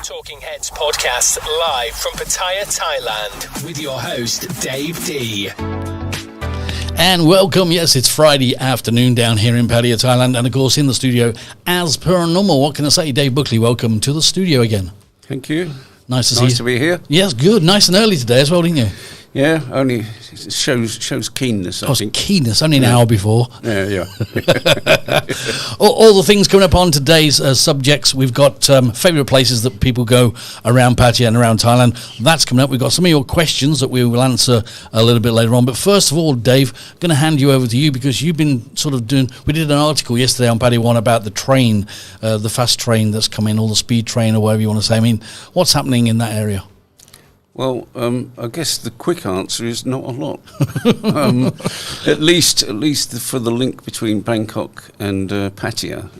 Talking Heads podcast live from Pattaya, Thailand with your host, Dave D. And welcome, yes, it's Friday afternoon down here in Pattaya, Thailand, and of course in the studio, as per normal, what can I say, Dave Buckley, welcome to the studio again. Thank you. Nice to see you. Nice to be here. Yes, good, nice and early today as well, didn't you? Yeah, only shows keenness, I think. Keenness, only an hour before. Yeah. all the things coming up on today's subjects. We've got favourite places that people go around Pattaya and around Thailand. That's coming up. We've got some of your questions that we will answer a little bit later on. But first of all, Dave, I'm going to hand you over to you because you've been sort of doing... We did an article yesterday on Pattaya One about the train, the fast train that's coming, or the speed train or whatever you want to say. I mean, what's happening in that area? Well, I guess the quick answer is not a lot. At least for the link between Bangkok and Pattaya,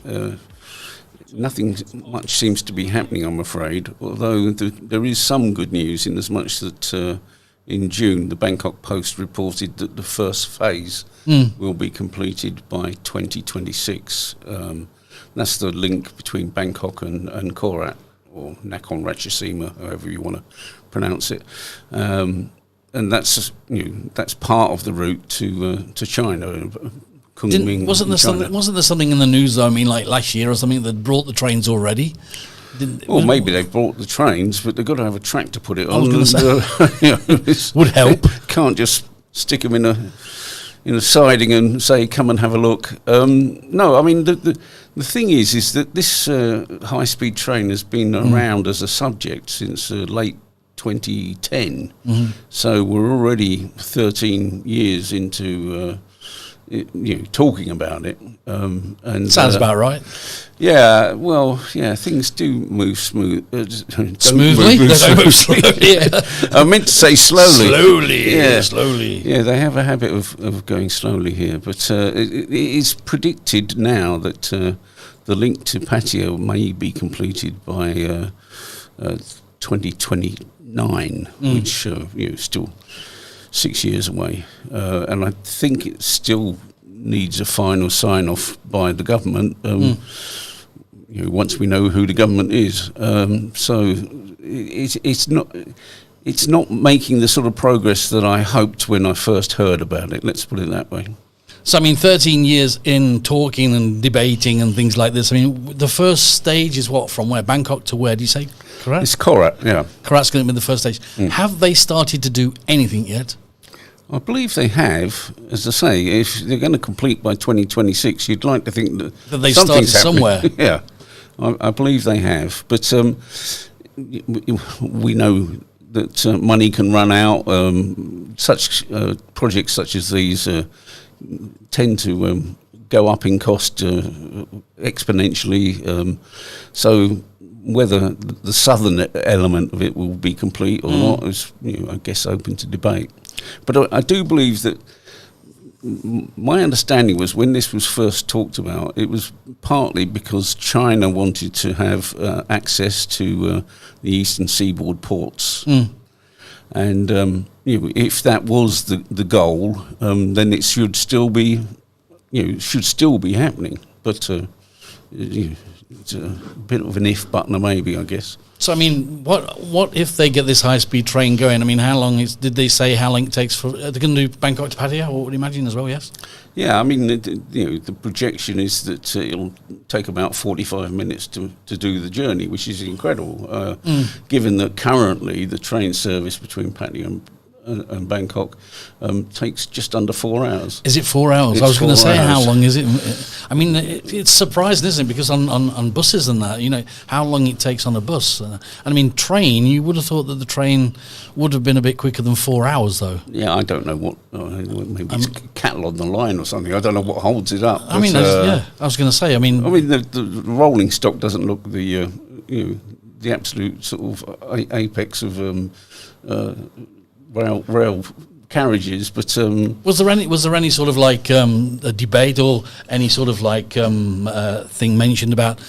nothing much seems to be happening, I'm afraid. Although there is some good news in as much that in June the Bangkok Post reported that the first phase will be completed by 2026. That's the link between Bangkok and Korat, or Nakhon Ratchasima, however you want to pronounce it, and that's part of the route to China. Wasn't there something in the news though? I mean, like last year or something that brought the trains already. Maybe they brought the trains, but they've got to have a track to put it on. I was going to say, would help. Can't just stick them in a siding and say, "Come and have a look." No, I mean the thing is that this high-speed train has been around as a subject since late 2010. So we're already 13 years into talking about it. And sounds about right. Yeah, well, yeah, things do move smoothly. Smoothly? Move slowly. Yeah. I meant to say slowly. Slowly. Yeah, they have a habit of going slowly here, but it is predicted now that the link to Pattaya may be completed by 2029, which is still 6 years away, and I think it still needs a final sign-off by the government. Once we know who the government is, so it's not making the sort of progress that I hoped when I first heard about it. Let's put it that way. So, I mean, 13 years in talking and debating and things like this. I mean, the first stage is what? From where? Bangkok to where, do you say? Korat? It's Korat, yeah. Korat's going to be the first stage. Have they started to do anything yet? I believe they have. As I say, if they're going to complete by 2026, you'd like to think that they started somewhere. Yeah, I believe they have. But we know that money can run out. Such projects such as these tend to go up in cost exponentially. So whether the southern element of it will be complete or not is, I guess, open to debate. But I do believe that my understanding was when this was first talked about, it was partly because China wanted to have access to the eastern seaboard ports. And if that was the goal, then it should still be happening. But it's a bit of an if, but a maybe, I guess. So, I mean, what if they get this high-speed train going? I mean, how long did they say how long it takes for... Are they going to do Bangkok to Pattaya, or would you imagine as well, yes? Yeah, I mean, the projection is that it'll take about 45 minutes to do the journey, which is incredible, given that currently the train service between Pattaya and Bangkok takes just under 4 hours. Is it 4 hours? I was going to say, how long is it? I mean, it's surprising, isn't it? Because on buses and that, how long it takes on a bus. And I mean, train, you would have thought that the train would have been a bit quicker than 4 hours, though. Yeah, I don't know what, maybe it's cattle on the line or something. I don't know what holds it up. I mean, I was going to say, the rolling stock doesn't look the absolute sort of apex of rail carriages, but was there any sort of like a debate or any sort of like thing mentioned about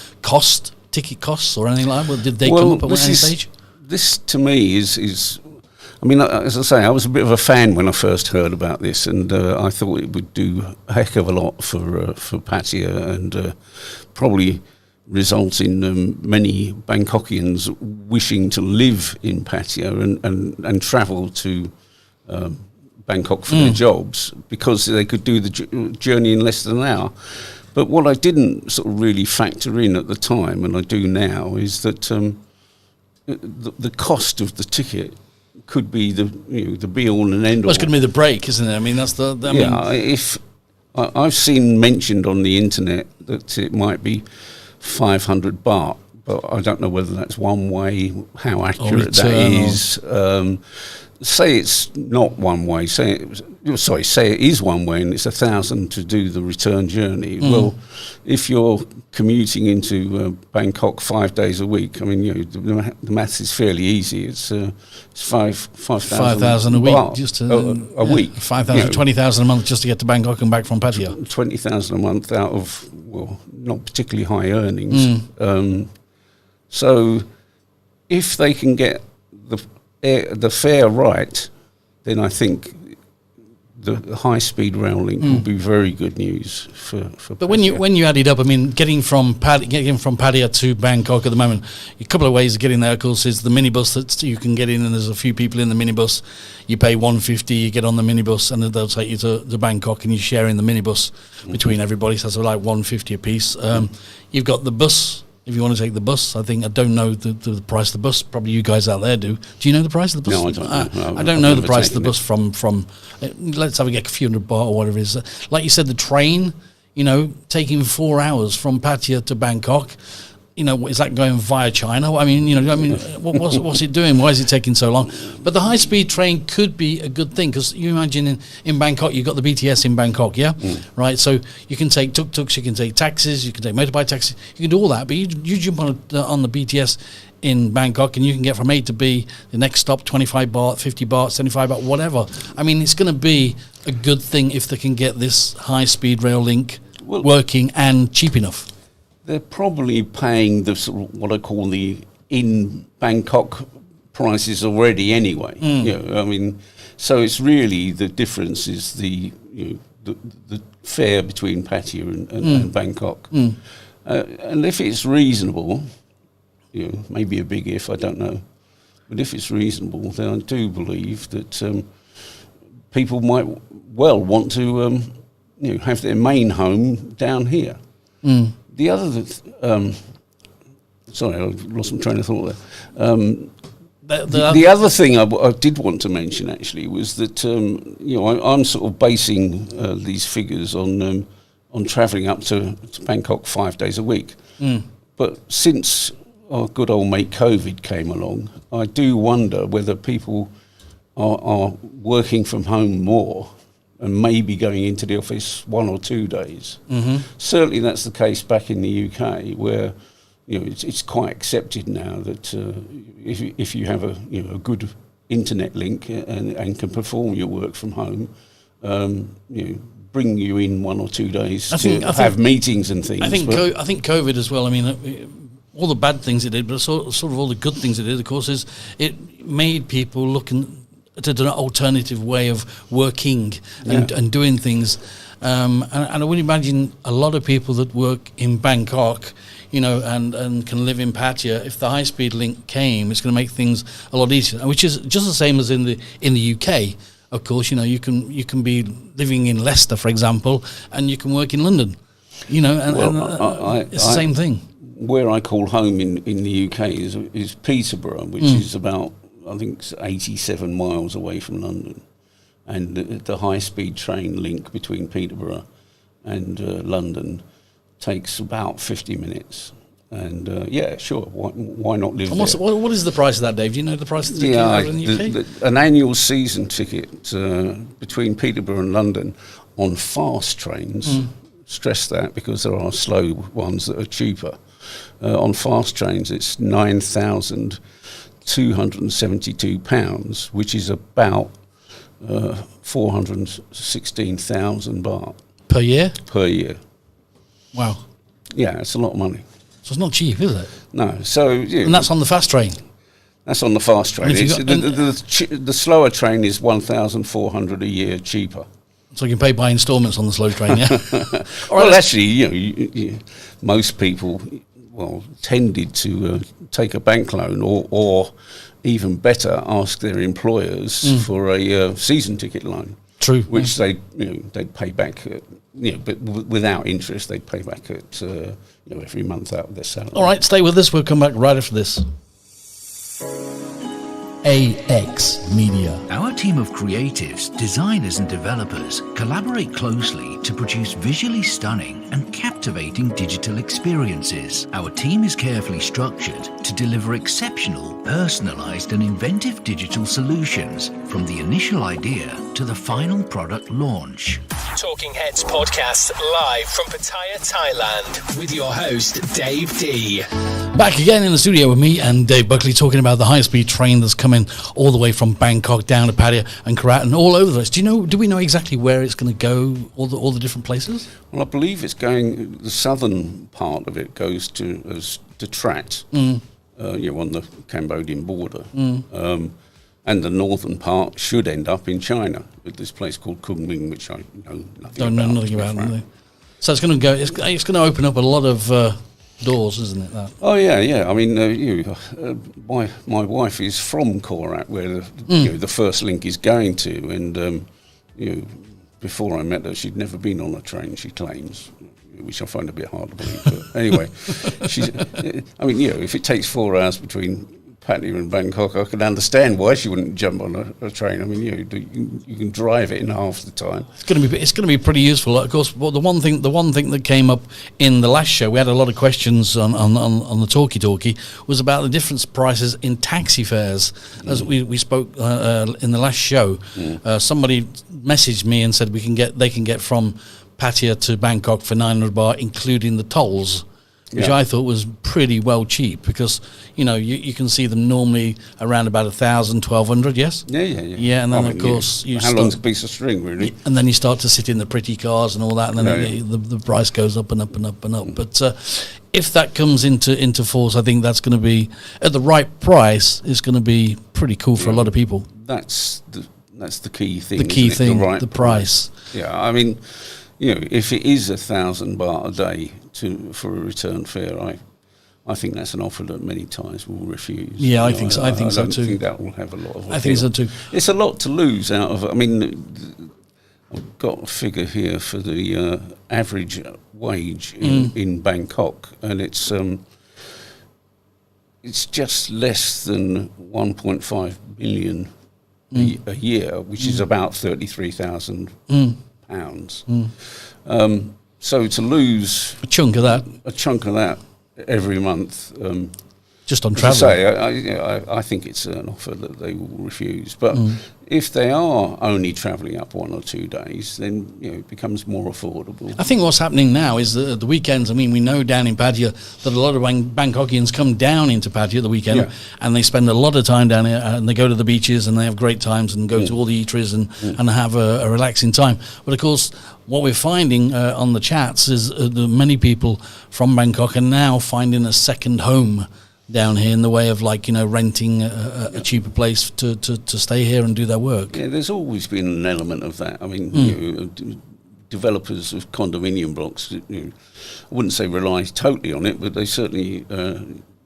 ticket costs or anything like that? Did they come up at any stage? This to me is I mean, as I say, I was a bit of a fan when I first heard about this, and I thought it would do a heck of a lot for Pattaya, and probably result in many Bangkokians wishing to live in Pattaya and travel to Bangkok for their jobs, because they could do the journey in less than an hour. But what I didn't sort of really factor in at the time, and I do now, is that the cost of the ticket could be the be all and end all. Well, it's going to be the break, isn't it? I mean, that's if I've seen mentioned on the internet that it might be 500 baht, but I don't know whether that's one way, how accurate that is. Say it's not one way. Say it is one way, and it's 1,000 to do the return journey. Well, if you're commuting into Bangkok 5 days a week, I mean, the maths is fairly easy. It's 5,000 a week, baht just a week. 5,000, 20,000 a month just to get to Bangkok and back from Pattaya. 20,000 a month out of not particularly high earnings. So if they can get the fare right, then I think the high-speed rail link will be very good news for But Pattaya. when you add it up, I mean, getting from Pattaya to Bangkok at the moment, a couple of ways of getting there, of course, is the minibus that you can get in, and there's a few people in the minibus. You pay 150, you get on the minibus, and they'll take you to Bangkok, and you share in the minibus between everybody, so that's like 150 a piece. You've got the bus. If you want to take the bus, I don't know the price of the bus. Probably you guys out there do. Do you know the price of the bus? No, I don't know. I don't know the price of the bus from let's have a few hundred baht or whatever it is. Like you said, the train, taking 4 hours from Pattaya to Bangkok. Is that going via China? I mean, what's it doing? Why is it taking so long? But the high-speed train could be a good thing, because you imagine in Bangkok, you've got the BTS in Bangkok, yeah? Right, so you can take tuk-tuks, you can take taxis, you can take motorbike taxis, you can do all that, but you jump on the BTS in Bangkok and you can get from A to B, the next stop, 25 baht, 50 baht, 75 baht, whatever. I mean, it's going to be a good thing if they can get this high-speed rail link working and cheap enough. They're probably paying the sort of what I call the in Bangkok prices already anyway. I mean, so it's really the difference is the fare between Pattaya and Bangkok, and if it's reasonable, maybe a big if, I don't know, but if it's reasonable, then I do believe that people might well want to have their main home down here. The other, sorry, I lost my train of thought there. The other thing I did want to mention actually was that I'm sort of basing these figures on travelling up to Bangkok 5 days a week. But since our good old mate COVID came along, I do wonder whether people are working from home more and maybe going into the office 1 or 2 days. Certainly that's the case back in the UK, where it's quite accepted now that if you have a good internet link and can perform your work from home, bring you in 1 or 2 days to have meetings and things. I think COVID as well. I mean, all the bad things it did, but sort of all the good things it did, of course, is it made people looking at an alternative way of working and doing things. And I would imagine a lot of people that work in Bangkok, and can live in Pattaya, if the high-speed link came, it's going to make things a lot easier, which is just the same as in the UK. Of course, you can be living in Leicester, for example, and you can work in London, it's the same thing. Where I call home in the UK is Peterborough, which is about, I think, 87 miles away from London, and the high-speed train link between Peterborough and London takes about 50 minutes. And sure, why not live there? What is the price of that, Dave? Do you know the price of the ticket in the UK? An annual season ticket between Peterborough and London on fast trains, stress that because there are slow ones that are cheaper. On fast trains, it's £9,272, which is about 416,000 baht. Per year? Per year. Wow. Yeah, it's a lot of money. So it's not cheap, is it? No. So and that's on the fast train? That's on the fast train. The slower train is 1,400 a year cheaper. So you can pay by instalments on the slow train, yeah? Well, actually, most people, tended to take a bank loan or even better, ask their employers for a season ticket loan. True. Which they'd pay back, but without interest, they'd pay back at every month out of their salary. All right, stay with us. We'll come back right after this. AX Media. Our team of creatives, designers and developers collaborate closely to produce visually stunning and captivating digital experiences. Our team is carefully structured to deliver exceptional, personalized and inventive digital solutions from the initial idea to the final product launch. Talking Heads podcast live from Pattaya, Thailand with your host Dave D. Back again in the studio with me and Dave Buckley, talking about the high-speed train that's coming all the way from Bangkok down to Pattaya and Korat and all over the place. Do we know exactly where it's going to go, all the different places? Well, I believe it's going, the southern part of it goes to Trat, on the Cambodian border. And the northern part should end up in China with this place called Kunming, which I know nothing about. So it's going to go. It's going to open up a lot of doors, isn't it? That? Oh yeah. I mean, my wife is from Korat, where the first link is going to, and before I met her, she'd never been on a train. She claims, which I find a bit hard to believe. But anyway, if it takes 4 hours between Pattaya and Bangkok, I can understand why she wouldn't jump on a train. I mean, you can drive it in half the time. It's going to be pretty useful. Of course, well, the one thing that came up in the last show, we had a lot of questions on the talkie was about the different prices in taxi fares. As we spoke in the last show, somebody messaged me and said they can get from Pattaya to Bangkok for 900 baht, including the tolls. Which I thought was pretty well cheap, because you can see them normally around about 1,000, 1,200. Yes. Yeah, and then of course how long's a piece of string, really? And then you start to sit in the pretty cars and all that, and then the price goes up and up and up and up. But if that comes into force, I think that's going to be at the right price. It's going to be pretty cool for a lot of people. That's the key thing. The key thing, the price. Yeah, I mean, if it is 1,000 baht a day for a return fare, I think that's an offer that many times will refuse. Yeah, I think so. I think so too. I think that will have a lot of appeal. I think so too. It's a lot to lose out of it. I mean, I've got a figure here for the average wage in Bangkok, and it's just less than 1.5 million a year, which is about 33,000 pounds. So to lose a chunk of that every month, just on travel. I think it's an offer that they will refuse. But if they are only travelling up 1 or 2 days, then it becomes more affordable. I think what's happening now is that the weekends. I mean, we know down in Pattaya that a lot of Bangkokians come down into Pattaya the weekend, and they spend a lot of time down here, and they go to the beaches and they have great times and go to all the eateries and have a relaxing time. But of course, what we're finding on the chats is that many people from Bangkok are now finding a second home down here, in the way of renting a cheaper place to stay here and do their work. Yeah, there's always been an element of that. I mean, developers of condominium blocks, I wouldn't say rely totally on it, but they certainly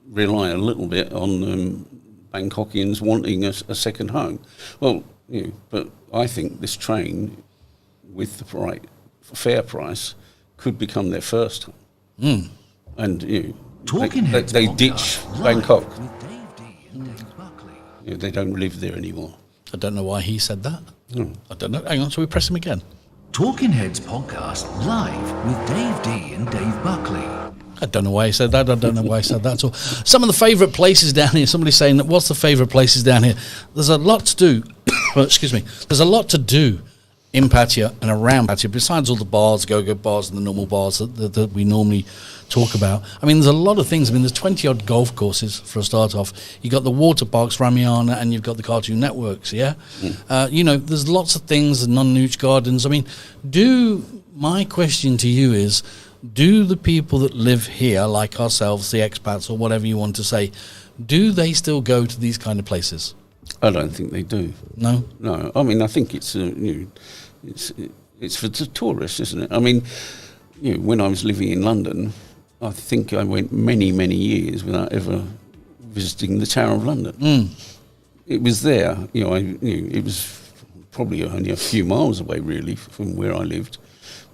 rely a little bit on Bangkokians wanting a second home. Well, but I think this train, with the right fair price, could become their first home. And they ditch Bangkok. With Dave D and Dave Buckley. They don't live there anymore. I don't know why he said that. I don't know. Hang on, shall we press him again? Talking Heads podcast live with Dave D and Dave Buckley. I don't know why he said that. I don't know why he said that at all. Some of the favourite places down here. Somebody's saying that. What's the favourite places down here? There's a lot to do. Excuse me. There's a lot to do in Pattaya and around Pattaya, besides all the bars, go-go bars and the normal bars that we normally talk about. I mean, there's a lot of things. I mean, there's 20-odd golf courses for a start off. You've got the water parks, Ramiana, and you've got the Cartoon Networks, yeah? There's lots of things, non-nooch gardens. I mean, my question to you is, do the people that live here, like ourselves, the expats, or whatever you want to say, do they still go to these kind of places? I don't think they do. No? No. I mean, I think it's it's for the tourists, isn't it? I mean, when I was living in London, I think I went many, many years without ever visiting the Tower of London. It was there, it was probably only a few miles away, really, from where I lived.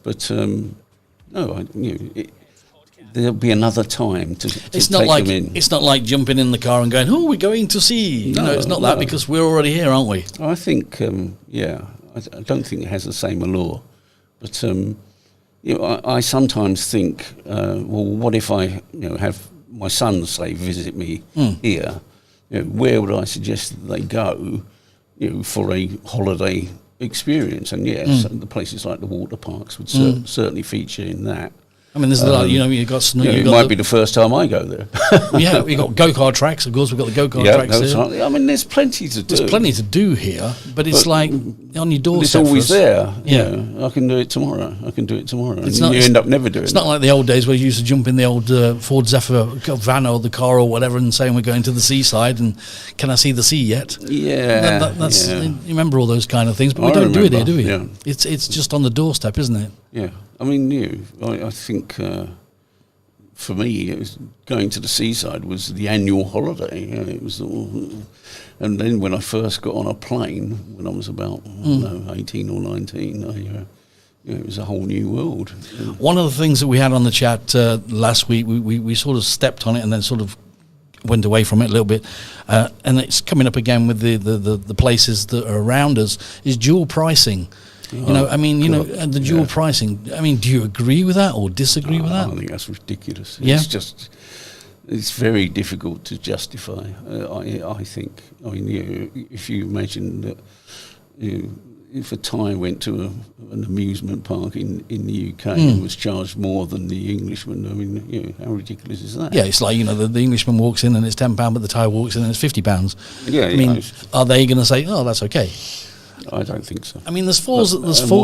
But there'll be another time to it's take not like them in. it's not like jumping in the car and going, "Oh, we're going to see." No, It's not that, because we're already here, aren't we? I think, I don't think it has the same allure. But I sometimes think, well, what if I have my sons, say, visit me here? Where would I suggest that they go, for a holiday experience? And the places like the water parks would certainly feature in that. I mean, there's a lot, you've got... it might be the first time I go there. Yeah, we've got go-kart tracks, of course, we've got the go-kart tracks here. Right. I mean, there's plenty to do. There's plenty to do here, but it's like on your doorstep. It's always there. Yeah. I can do it tomorrow. And It's you end up never doing it. It's not like the old days where you used to jump in the old Ford Zephyr van or the car or whatever and saying we're going to the seaside and can I see the sea yet? Yeah. You remember all those kind of things, but we don't do it here, do we? Yeah. It's just on the doorstep, isn't it? Yeah. I mean, I think... for me, it was going to the seaside was the annual holiday. It was and then when I first got on a plane, when I was about 18 or 19, it was a whole new world. One of the things that we had on the chat last week, we sort of stepped on it and then sort of went away from it a little bit, and it's coming up again with the places that are around us, is dual pricing. The dual pricing. I mean, do you agree with that or disagree with that? I think that's ridiculous. Yeah? It's very difficult to justify. I think. I mean, if you imagine that, if a Thai went to an amusement park in the UK and was charged more than the Englishman, I mean, how ridiculous is that? Yeah, it's like the Englishman walks in and it's £10, but the Thai walks in and it's £50. Yeah, I mean, are they going to say, "Oh, that's okay"? I don't think so. I mean, there's why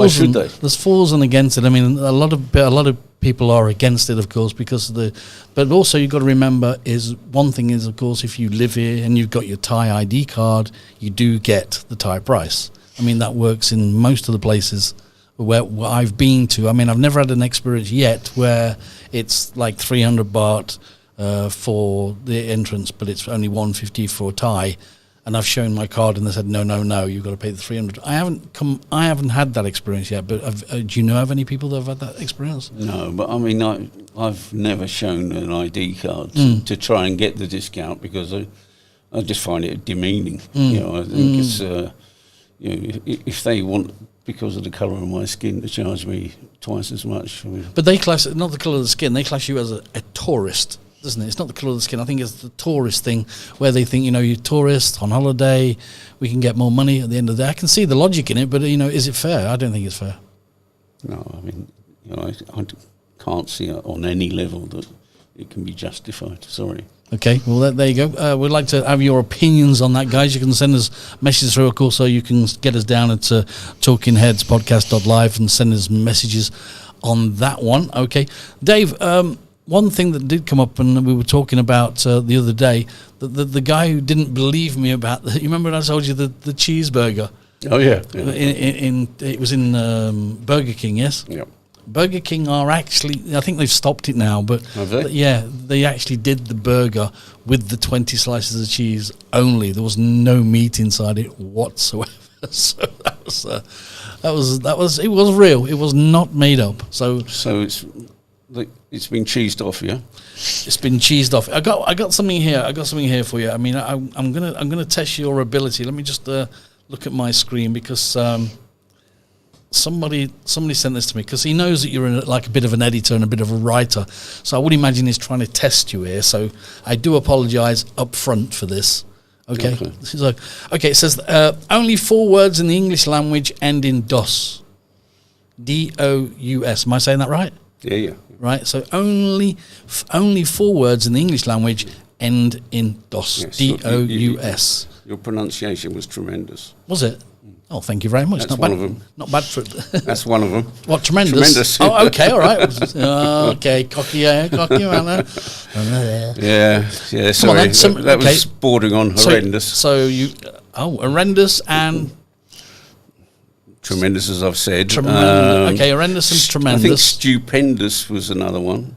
should they? There's fors and against it. I mean, a lot of people are against it, of course, because of but also you've got to remember one thing is, of course, if you live here and you've got your Thai ID card, you do get the Thai price. I mean, that works in most of the places where I've been to. I mean, I've never had an experience yet where it's like 300 baht for the entrance, but it's only 150 for Thai. And I've shown my card, and they said, no, you've got to pay the 300. I haven't had that experience yet. But do you know of any people that have had that experience? No, but I mean, I've never shown an ID card to try and get the discount, because I just find it demeaning. I think it's if they want, because of the colour of my skin, to charge me twice as much. But they class not the colour of the skin; they class you as a tourist. Doesn't it? It's not the colour of the skin. I think it's the tourist thing where they think, you're tourists on holiday, we can get more money at the end of the day. I can see the logic in it, but, is it fair? I don't think it's fair. No, I mean, I can't see it on any level that it can be justified. Sorry. Okay, well, there you go. We'd like to have your opinions on that, guys. You can send us messages through, of course, so you can get us down at talkingheadspodcast.live and send us messages on that one. Okay. Dave, one thing that did come up, and we were talking about the other day, the guy who didn't believe me about you remember when I told you the cheeseburger? Oh yeah. It was in Burger King, yes. Yep. Burger King are actually, I think they've stopped it now, but have they? Yeah, they actually did the burger with the 20 slices of cheese only. There was no meat inside it whatsoever. So it was real. It was not made up. So it's been cheesed off, yeah. It's been cheesed off. I got something here. I got something here for you. I mean, I'm gonna test your ability. Let me just look at my screen, because somebody sent this to me, because he knows that you're like a bit of an editor and a bit of a writer. So I would imagine he's trying to test you here. So I do apologise up front for this. Okay. Okay. It says only 4 words in the English language end in dos. D-O-U-S. Am I saying that right? Yeah. Right, so only 4 words in the English language end in dos, yes, D-O-U-S. Your pronunciation was tremendous. Was it? Oh, thank you very much. That's not one bad, of them. Not bad for it. That's one of them. What, tremendous? Tremendous. Oh, okay, all right. Okay, cocky, man. Yeah, sorry. That was bordering on horrendous. So horrendous and... Tremendous, as I've said. Okay, horrendous and tremendous. I think stupendous was another one.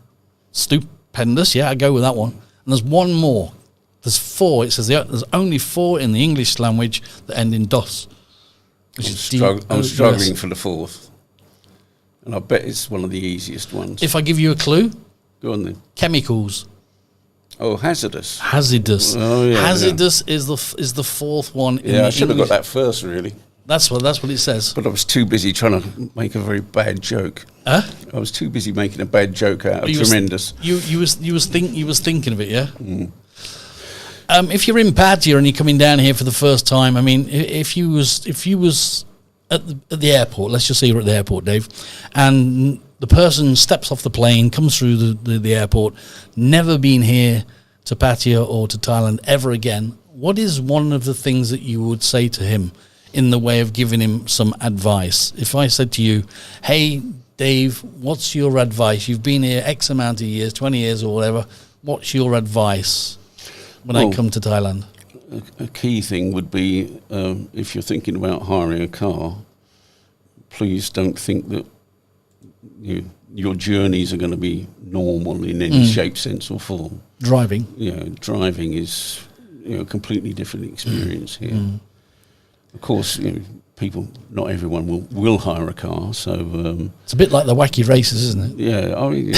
Stupendous, yeah, I go with that one. And there's one more. There's 4. It says there's only 4 in the English language that end in dos. Which I'm struggling for the 4th. And I bet it's one of the easiest ones. If I give you a clue, go on then. Chemicals. Oh, hazardous. Hazardous. Oh, yeah. Hazardous is the 4th one. In I should have got that first, really. That's what it says. But I was too busy trying to make a very bad joke. Huh? I was too busy making a bad joke out of tremendous. You was thinking of it, yeah. Mm. If you're in Pattaya and you're coming down here for the first time, I mean, if you was at the airport, let's just say you're at the airport, Dave, and the person steps off the plane, comes through the airport, never been here to Pattaya or to Thailand ever again, what is one of the things that you would say to him in the way of giving him some advice? If I said to you, hey, Dave, what's your advice? You've been here X amount of years, 20 years or whatever. What's your advice when I come to Thailand? A key thing would be, if you're thinking about hiring a car, please don't think that your journeys are going to be normal in any shape, sense or form. Driving? Driving is a completely different experience here. Of course, not everyone will hire a car, so... it's a bit like the wacky races, isn't it? Yeah, I mean,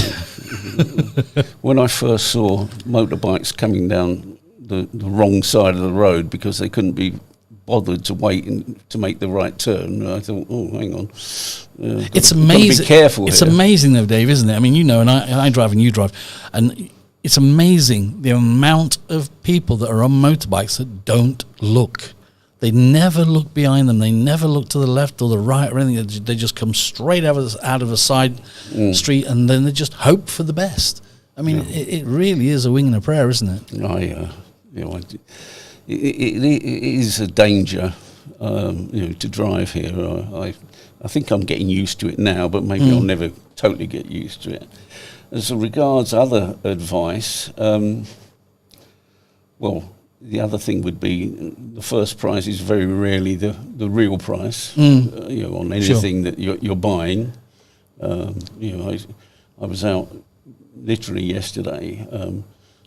when I first saw motorbikes coming down the wrong side of the road because they couldn't be bothered to wait to make the right turn, I thought, oh, hang on. It's amazing. Be careful. It's here. amazing though, Dave, isn't it? I mean, and I drive and you drive, and it's amazing the amount of people that are on motorbikes that don't look. They never look behind them. They never look to the left or the right or anything. They just come straight out of a side street, and then they just hope for the best. I mean, it really is a wing and a prayer, isn't it? It is a danger, to drive here. I think I'm getting used to it now, but maybe I'll never totally get used to it. As regards other advice, the other thing would be the first price is very rarely the real price, on anything that you're buying. I was out literally yesterday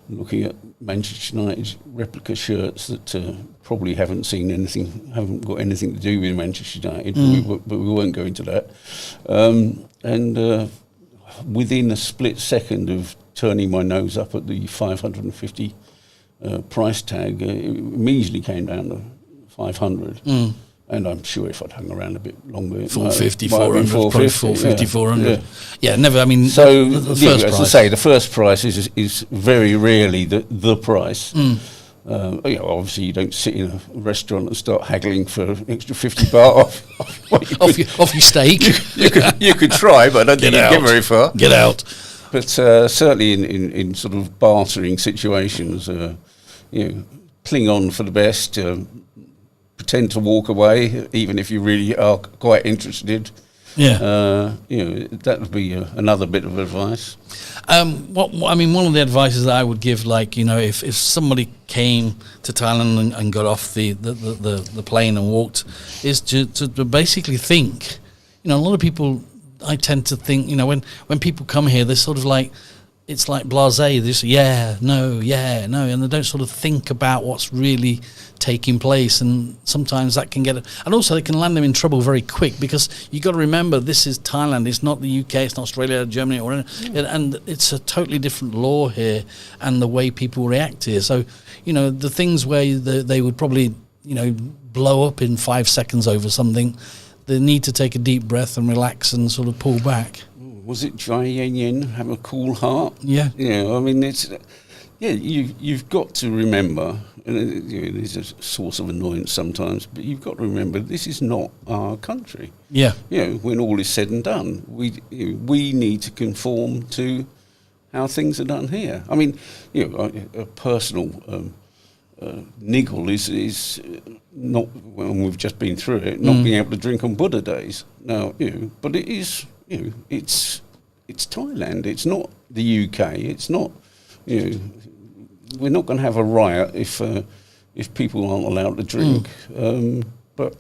looking at Manchester United's replica shirts that probably haven't got anything to do with Manchester United, but we won't go into that. And within a split second of turning my nose up at the 550 price tag, it immediately came down to 500. And I'm sure if I'd hung around a bit longer, 450, 400, 450, 400. Yeah, never. I mean, so the first as price. I say, the first price is very rarely the price. Obviously, you don't sit in a restaurant and start haggling for an extra 50 baht off your steak. You could try, but I don't think you'd get very far. Get out. But certainly in sort of bartering situations, cling on for the best. Pretend to walk away, even if you really are quite interested. That would be another bit of advice. One of the advices that I would give, if somebody came to Thailand and got off the plane and walked, is to basically think. A lot of people, I tend to think, when people come here, they're sort of like, it's like blasé. They just no, and they don't sort of think about what's really taking place, and sometimes that can and also it can land them in trouble very quick, because you got to remember, this is Thailand. It's not the UK. It's not Australia, Germany, and it's a totally different law here, and the way people react here. So, the things where they would probably, blow up in 5 seconds over something, they need to take a deep breath and relax and sort of pull back. Was it Jai Yen Yen, have a cool heart? Yeah. I mean, you've got to remember, and it is a source of annoyance sometimes, but you've got to remember, this is not our country. Yeah. When all is said and done, we need to conform to how things are done here. I mean, a personal niggle is not, when we've just been through it, not being able to drink on Buddha days. Now, but it is, it's Thailand. It's not the UK. It's not, we're not going to have a riot if people aren't allowed to drink. But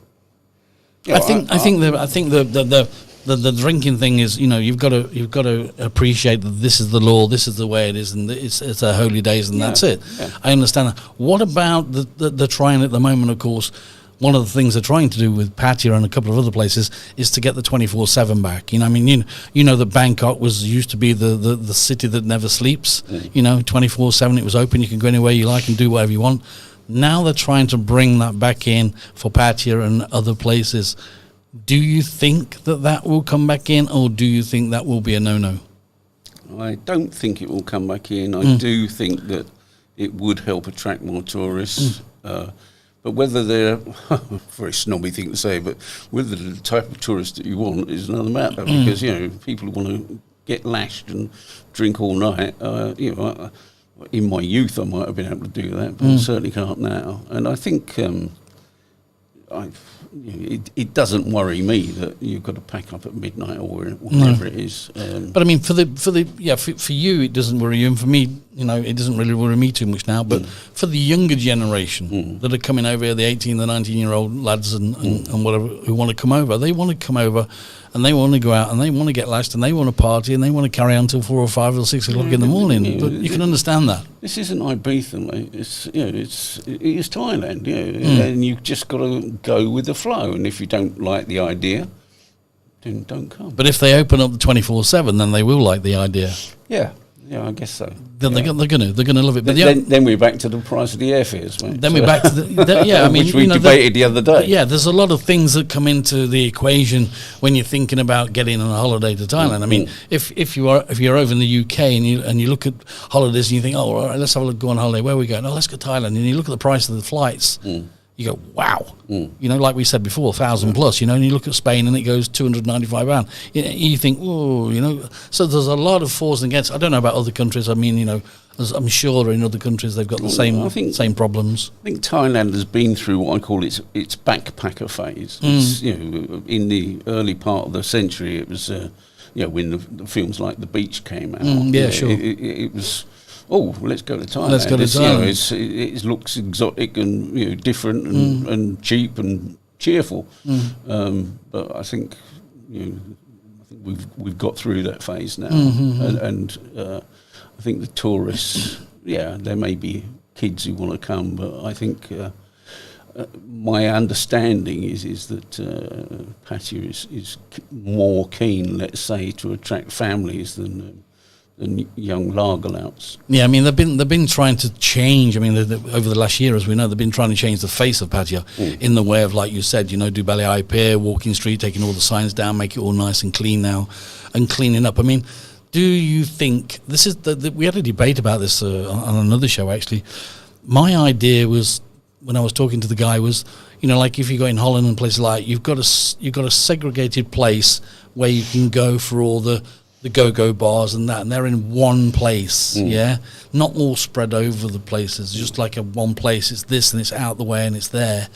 I think the the drinking thing is, you've got to appreciate that this is the law, this is the way it is, and it's a holy days, and that's it. Yeah. I understand that. What about the trying at the moment? Of course, one of the things they're trying to do with Pattaya and a couple of other places is to get the 24/7 back. That Bangkok used to be the city that never sleeps. 24/7, it was open. You can go anywhere you like and do whatever you want. Now they're trying to bring that back in for Pattaya and other places. Do you think that will come back in, or do you think that will be a no-no? I don't think it will come back in. I do think that it would help attract more tourists. But whether they're, very snobby thing to say, but whether the type of tourist that you want is another matter, because, people who want to get lashed and drink all night, in my youth I might have been able to do that, but I certainly can't now. And I think it doesn't worry me that you've got to pack up at midnight or whatever it is. But I mean, for you it doesn't worry you, and for me, it doesn't really worry me too much now. But for the younger generation that are coming over here, the 18, the 19-year-old lads and whatever who want to come over, they want to come over and they want to go out and they want to get lashed and they want to party and they want to carry on till 4 or 5 or 6 o'clock in the morning. But you can understand that. This isn't Ibiza, mate. It is Thailand, and you've just got to go with the flow. And if you don't like the idea, then don't come. But if they open up the 24/7, then they will like the idea. Yeah, I guess so. Then they're gonna love it. But then we're back to the price of the airfares, mate. Then we're back to which we debated the other day. Yeah, there's a lot of things that come into the equation when you're thinking about getting on a holiday to Thailand. I mean, if you're over in the UK and you look at holidays and you think, oh, all right, let's have a look, go on holiday. Where are we going? Oh, let's go to Thailand. And you look at the price of the flights. You go, wow. Like we said before, 1,000 plus, and you look at Spain and it goes £295. You think, so there's a lot of fors and against. I don't know about other countries. I mean, I'm sure in other countries they've got the same problems. I think Thailand has been through what I call its backpacker phase. It's, in the early part of the century, it was, when the films like The Beach came out. Sure. It was... Oh, let's go to Thailand. Let's go to Thailand. It looks exotic and different and cheap and cheerful. But I think we've got through that phase now, and I think the tourists, there may be kids who want to come, but I think my understanding is that Pattaya is more keen, let's say, to attract families than young lagerlouts. Yeah, I mean they've been trying to change. I mean over the last year, as we know, they've been trying to change the face of Pattaya in the way of, like you said, do Balai Pier, walking street, taking all the signs down, make it all nice and clean now, and cleaning up. I mean, do you think this is we had a debate about this on another show actually. My idea was, when I was talking to the guy, was like if you go in Holland and places like, you've got a segregated place where you can go for all the go-go bars and that, and they're in one place, not all spread over the places, just like a one place. It's this and it's out the way and it's there.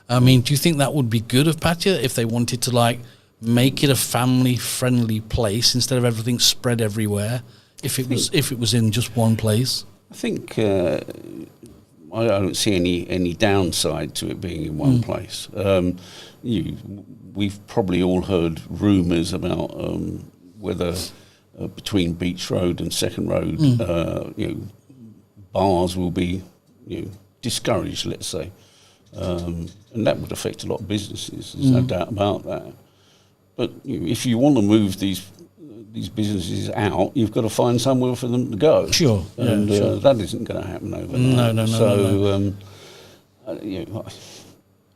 I mean, do you think that would be good of Pattaya if they wanted to make it a family-friendly place instead of everything spread everywhere? If it was in just one place, I think I don't see any downside to it being in one place. We've probably all heard rumours about whether between Beach Road and Second Road, bars will be discouraged, let's say, and that would affect a lot of businesses. There's no doubt about that. But if you want to move these businesses out, you've got to find somewhere for them to go. Sure, and that isn't going to happen overnight. No. So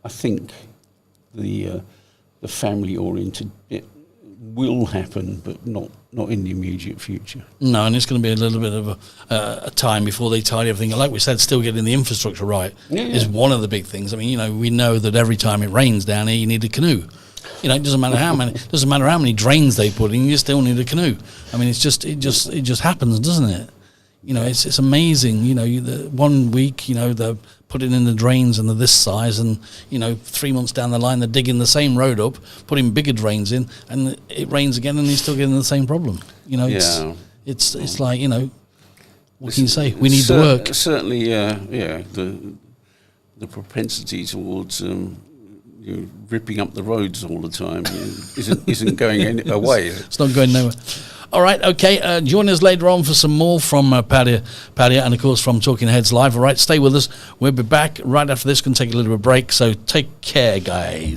I think the family-oriented bit will happen, but not in the immediate future. No, and it's going to be a little bit of a time before they tidy everything. Like we said, still getting the infrastructure right is one of the big things. I mean, we know that every time it rains down here, you need a canoe. It doesn't matter how many drains they put in, you still need a canoe. I mean, it just happens, doesn't it? It's amazing. The 1 week, they're putting in the drains and they're this size, and 3 months down the line, they're digging the same road up, putting bigger drains in, and it rains again, and you're still getting the same problem. It's like, what can you say? We need the work. Certainly, the propensity towards ripping up the roads all the time isn't going away. It's not going nowhere. All right, okay. Join us later on for some more from Paddy, and of course from Talking Heads Live. All right, stay with us. We'll be back right after this. Going to take a little bit of a break. So take care, guys.